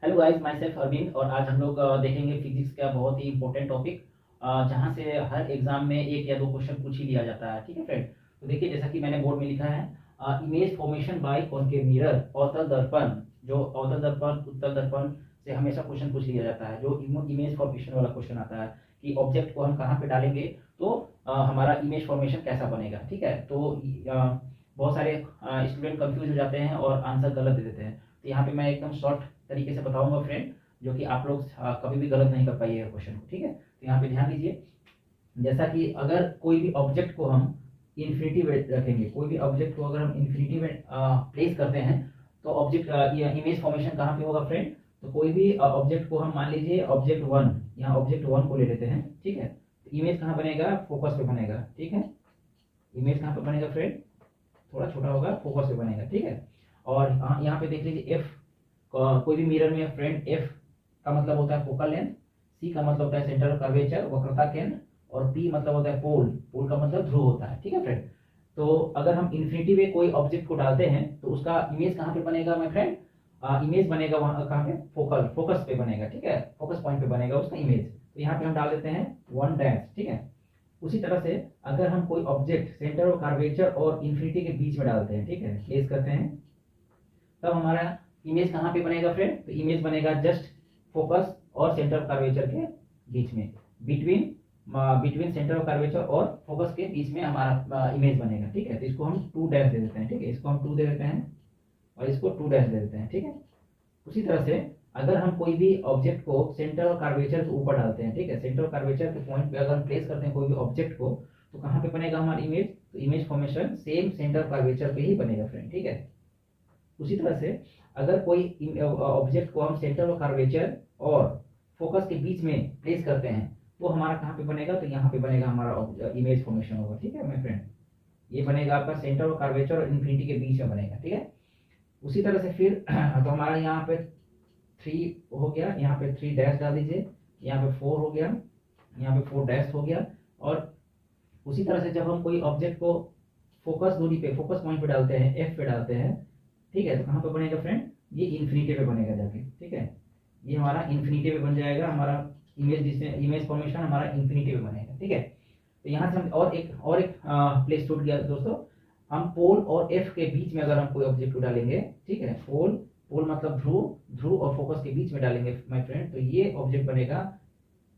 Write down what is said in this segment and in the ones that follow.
Hello guys, myself Arvind. और आज हम लोग देखेंगे फिजिक्स का बहुत ही इंपॉर्टेंट टॉपिक, जहाँ से हर एग्जाम में एक या दो क्वेश्चन पूछ ही लिया जाता है। ठीक है फ्रेंड, तो देखिए जैसा कि मैंने बोर्ड में लिखा है, image formation by concave mirror, अवतल दर्पण। जो अवतल दर्पण उत्तल दर्पण से हमेशा क्वेश्चन पूछ लिया जाता है। जो इमेज फॉर्मेशन वाला क्वेश्चन आता है कि ऑब्जेक्ट को हम कहाँ पे डालेंगे तो हमारा इमेज फॉर्मेशन कैसा बनेगा। ठीक है, तो बहुत सारे स्टूडेंट कंफ्यूज हो जाते हैं और आंसर गलत दे देते हैं। तो यहाँ पे मैं एकदम शॉर्ट तरीके से बताऊंगा फ्रेंड, जो कि आप लोग कभी भी गलत नहीं कर पाइएगा क्वेश्चन को। ठीक है, तो यहाँ पे ध्यान दीजिए, जैसा कि अगर कोई भी ऑब्जेक्ट को हम इन्फिनिटी में रखेंगे, कोई भी ऑब्जेक्ट को अगर हम इन्फिनिटी में प्लेस करते हैं तो ऑब्जेक्ट इमेज फॉर्मेशन कहाँ पे होगा फ्रेंड। तो कोई भी ऑब्जेक्ट को हम मान लीजिए ऑब्जेक्ट वन, यहाँ ऑब्जेक्ट वन को ले लेते हैं। ठीक है, तो इमेज कहाँ बनेगा, फोकस पे बनेगा। ठीक है, इमेज कहाँ पे बनेगा फ्रेंड, थोड़ा छोटा होगा, फोकस पे बनेगा। ठीक है, और यहाँ पे देख लीजिए एफ, कोई भी मिरर में फ्रेंड एफ का मतलब होता है फोकल लेंथ, सी का मतलब होता है सेंटर ऑफ कर्वेचर वक्रता केंद्र, और पी मतलब होता है पोल, पोल का मतलब ध्रुव होता है। ठीक है फ्रेंड, तो अगर हम इन्फिनिटी में कोई ऑब्जेक्ट को डालते हैं तो उसका इमेज कहाँ पे बनेगा माय फ्रेंड, इमेज बनेगा वहाँ कहाँ पे, फोकस पे बनेगा। ठीक है, फोकस पॉइंट पे बनेगा उसका इमेज। तो यहाँ पे हम डाल देते हैं वन डैश। ठीक है, उसी तरह से अगर हम कोई ऑब्जेक्ट सेंटर ऑफ कर्वेचर और इन्फिनिटी के बीच में डालते हैं, ठीक है, प्लेस करते हैं, तब हमारा इमेज कहाँ पे बनेगा फ्रेंड, तो इमेज बनेगा जस्ट फोकस और सेंटर ऑफ कर्वेचर के बीच में, बिटवीन सेंटर ऑफ कर्वेचर और फोकस के बीच में हमारा इमेज बनेगा। ठीक है, तो इसको हम 2 डैश दे देते हैं। ठीक है, इसको हम 2 दे देते हैं और इसको 2 डैश दे देते हैं। ठीक है, उसी तरह से अगर हम कोई भी ऑब्जेक्ट को सेंटर ऑफ कर्वेचर के ऊपर डालते हैं, ठीक है, सेंटर ऑफ कर्वेचर के पॉइंट पे अगर हम प्लेस करते हैं कोई भी ऑब्जेक्ट को, तो कहाँ पे बनेगा हमारा इमेज, तो image formation same centre of curvature पे ही बनेगा फ्रेंड। ठीक है, उसी तरह से अगर कोई ऑब्जेक्ट को हम सेंटर ऑफ कर्वेचर और फोकस के बीच में प्लेस करते हैं तो हमारा कहाँ पे बनेगा, तो यहाँ पे बनेगा हमारा इमेज फॉर्मेशन होगा। ठीक है माय फ्रेंड, ये बनेगा आपका सेंटर ऑफ कर्वेचर और इन्फिनिटी के बीच में बनेगा। ठीक है, उसी तरह से फिर तो हमारा यहाँ पे 3 हो गया, यहाँ पे 3 डैश डाल दीजिए, यहाँ पे 4 हो गया, यहाँ पे 4 डैश हो गया। और उसी तरह से जब हम कोई ऑब्जेक्ट को फोकस दूरी पे, फोकस पॉइंट पे डालते हैं, एफ पे डालते हैं, ठीक है, तो कहाँ पे बनेगा फ्रेंड, ये इन्फिनिटी पे बनेगा जाके। ठीक है, ये हमारा इन्फिनिटी पे बन जाएगा, हमारा इमेज जिसमें इमेज फॉर्मेशन हमारा इन्फिनिटी पे बनेगा। ठीक है, तो यहाँ से हम और एक प्लेस छूट गया दोस्तों, हम पोल और एफ के बीच में अगर हम कोई ऑब्जेक्ट को डालेंगे, ठीक है, पोल मतलब ध्रुव और फोकस के बीच में डालेंगे माय फ्रेंड, तो ये ऑब्जेक्ट बनेगा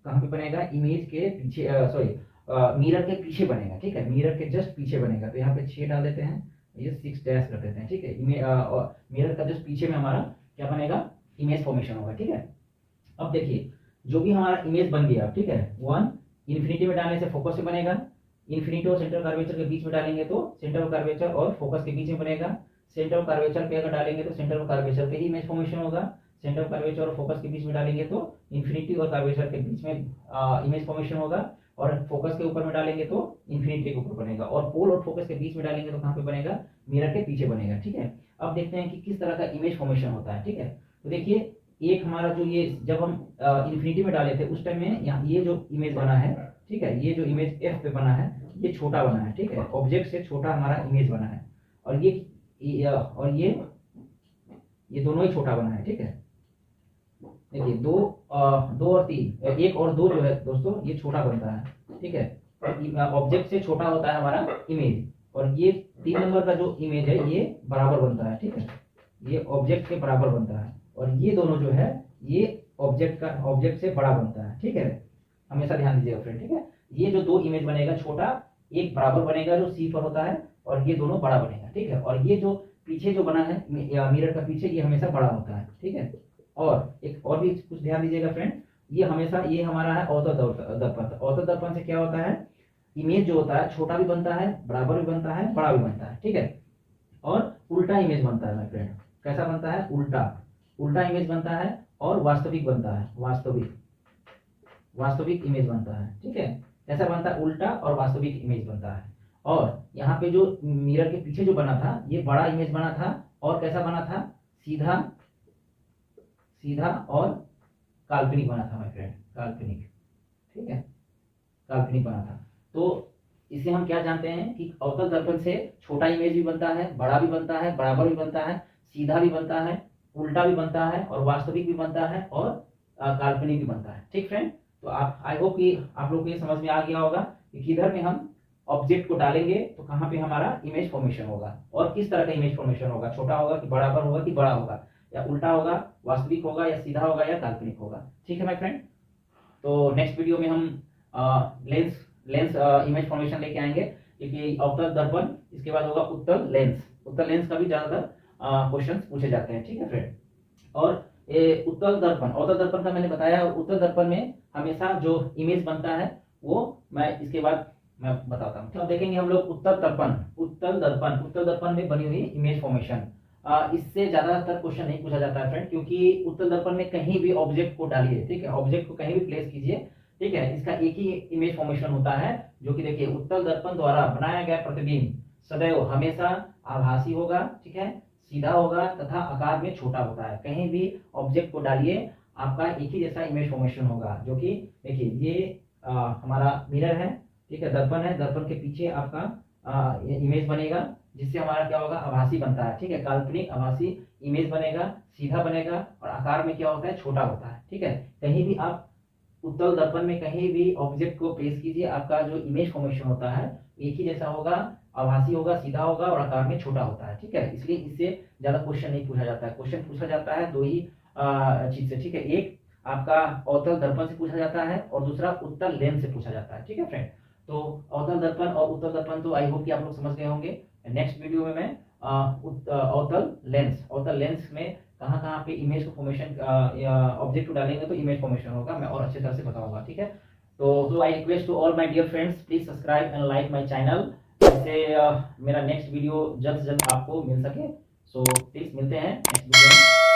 कहाँ पे बनेगा, इमेज के पीछे, सॉरी मिरर के पीछे बनेगा। ठीक है, मिरर के जस्ट पीछे बनेगा। तो यहाँ पे 6 डाल देते हैं, ये 6 डैश रख देते हैं। ठीक है, मिरर का जस्ट पीछे में हमारा क्या बनेगा, इमेज फॉर्मेशन होगा। ठीक है, अब देखिए जो भी हमारा इमेज बन गया, ठीक है, वन इन्फिनिटी में डालने से फोकस से बनेगा, इन्फिनिटी और सेंटर कर्वेचर के बीच में डालेंगे तो सेंटर ऑफ कर्वेचर और फोकस के बीच में बनेगा, सेंटर ऑफ कर्वेचर पे अगर डालेंगे तो सेंटर ऑफ कर्वेचर पे ही इमेज फॉर्मेशन होगा, सेंटर ऑफ कर्वेचर और फोकस के बीच में डालेंगे तो इन्फिनिटी और कर्वेचर के बीच में इमेज फॉर्मेशन होगा, और फोकस के ऊपर में डालेंगे तो इन्फिनिटी के ऊपर बनेगा, और पोल और फोकस के बीच में डालेंगे तो कहाँ पे बनेगा, मिरर के पीछे बनेगा। ठीक है, अब देखते हैं कि किस तरह का इमेज फॉर्मेशन होता है। ठीक है, तो देखिए एक हमारा जो ये जब हम इन्फिनिटी में डाले थे उस टाइम में यहाँ ये जो इमेज बना है, ठीक है, ये जो इमेज एफ पे बना है ये छोटा बना है। ठीक है, ऑब्जेक्ट से छोटा हमारा इमेज बना है, और ये दोनों ही छोटा बना है। ठीक है, देखिए 2 और 3, 1 और 2 जो है दोस्तों ये छोटा बनता है। ठीक है, ऑब्जेक्ट से छोटा होता है हमारा इमेज, और ये 3 नंबर का जो इमेज है ये बराबर बनता है। ठीक है, ये ऑब्जेक्ट के बराबर बनता है, और ये दोनों जो है ये ऑब्जेक्ट से बड़ा बनता है। ठीक है, हमेशा ध्यान दीजिएगा फ्रेंड। ठीक है, ये जो 2 इमेज बनेगा छोटा, एक बराबर बनेगा जो सी पर होता है, और ये दोनों बड़ा बनेगा। ठीक है, और ये जो पीछे जो बना है मिरर का पीछे, ये हमेशा बड़ा होता है। ठीक है, और एक और भी कुछ ध्यान दीजिएगा फ्रेंड, ये हमेशा ये हमारा है अवतल दर्पण। अवतल दर्पण से क्या होता है, इमेज जो होता है छोटा भी बनता है, बराबर भी बनता है, बड़ा भी बनता है। ठीक है, और उल्टा इमेज बनता है माय फ्रेंड, कैसा बनता है, उल्टा इमेज बनता है, और वास्तविक बनता है, वास्तविक इमेज बनता है। ठीक है, कैसा बनता है, उल्टा और वास्तविक इमेज बनता है। और यहाँ पे जो मिरर के पीछे जो बना था ये बड़ा इमेज बना था, और कैसा बना था, सीधा और काल्पनिक बना था माय फ्रेंड, काल्पनिक। ठीक है, काल्पनिक बना था। तो इसे हम क्या जानते हैं कि अवतल दर्पण से छोटा इमेज भी बनता है, बड़ा भी बनता है, बराबर भी बनता है, सीधा भी बनता है, उल्टा भी बनता है और वास्तविक भी बनता है और काल्पनिक भी बनता है। ठीक फ्रेंड, तो आप आई होप कि आप लोग को ये समझ में आ गया होगा कि किधर में हम ऑब्जेक्ट को डालेंगे तो कहाँ पे हमारा इमेज फॉर्मेशन होगा और किस तरह का इमेज फॉर्मेशन होगा, छोटा होगा कि बराबर होगा कि बड़ा होगा, या उल्टा होगा, वास्तविक होगा, या सीधा होगा, या काल्पनिक होगा। ठीक है माय फ्रेंड, तो नेक्स्ट वीडियो में हम लेंस इमेज फॉर्मेशन लेके आएंगे, क्योंकि अवतल दर्पण, इसके बाद होगा उत्तल लेंस। उत्तल लेंस का भी ज्यादातर क्वेश्चन पूछे जाते हैं। ठीक है फ्रेंड, और ये उत्तल दर्पण, अवतल दर्पण का मैंने बताया, उत्तल दर्पण में हमेशा जो इमेज बनता है वो मैं इसके बाद मैं बताता हूँ। तो देखेंगे हम लोग उत्तल दर्पण में बनी हुई इमेज फॉर्मेशन। इससे ज्यादातर क्वेश्चन नहीं पूछा जाता है फ्रेंड, क्योंकि उत्तल दर्पण में कहीं भी ऑब्जेक्ट को डालिए, ठीक है, ऑब्जेक्ट को कहीं भी प्लेस कीजिए, ठीक है, इसका एक ही इमेज फॉर्मेशन होता है, जो कि देखिए उत्तल दर्पण द्वारा बनाया गया प्रतिबिंब सदैव हमेशा आभासी होगा, ठीक है, सीधा होगा तथा आकार में छोटा होता है। कहीं भी ऑब्जेक्ट को डालिए आपका एक ही जैसा इमेज फॉर्मेशन होगा, जो कि देखिए ये हमारा मिरर है, ठीक है, दर्पण है, दर्पण के पीछे आपका इमेज बनेगा, जिससे हमारा क्या होगा, आभासी बनता है। ठीक है, काल्पनिक आभासी इमेज बनेगा, सीधा बनेगा और आकार में क्या होता है, छोटा होता है। ठीक है, कहीं भी आप उत्तल दर्पण में कहीं भी ऑब्जेक्ट को प्लेस कीजिए, आपका जो इमेज फॉर्मेशन होता है एक ही जैसा होगा, आभासी होगा, सीधा होगा और आकार में छोटा होता है। ठीक है, इसलिए इससे ज्यादा क्वेश्चन नहीं पूछा जाता है। क्वेश्चन पूछा जाता है दो ही चीज से, ठीक है, एक आपका अवतल दर्पण से पूछा जाता है और दूसरा उत्तल लेंस से पूछा जाता है। ठीक है फ्रेंड, तो अवतल दर्पण और उत्तल दर्पण तो आई होप कि आप लोग समझ गए होंगे। नेक्स्ट वीडियो में मैं अवतल लेंस में कहाँ कहाँ पे इमेज को फॉर्मेशन ऑब्जेक्ट को डालेंगे तो इमेज फॉर्मेशन होगा, मैं और अच्छे तरह से बताऊंगा। ठीक है, तो I request to all my dear friends, please subscribe and like my channel, जिससे मेरा नेक्स्ट वीडियो जल्द से जल्द आपको मिल सके। सो प्लीज मिलते हैं नेक्स्ट वीडियो में।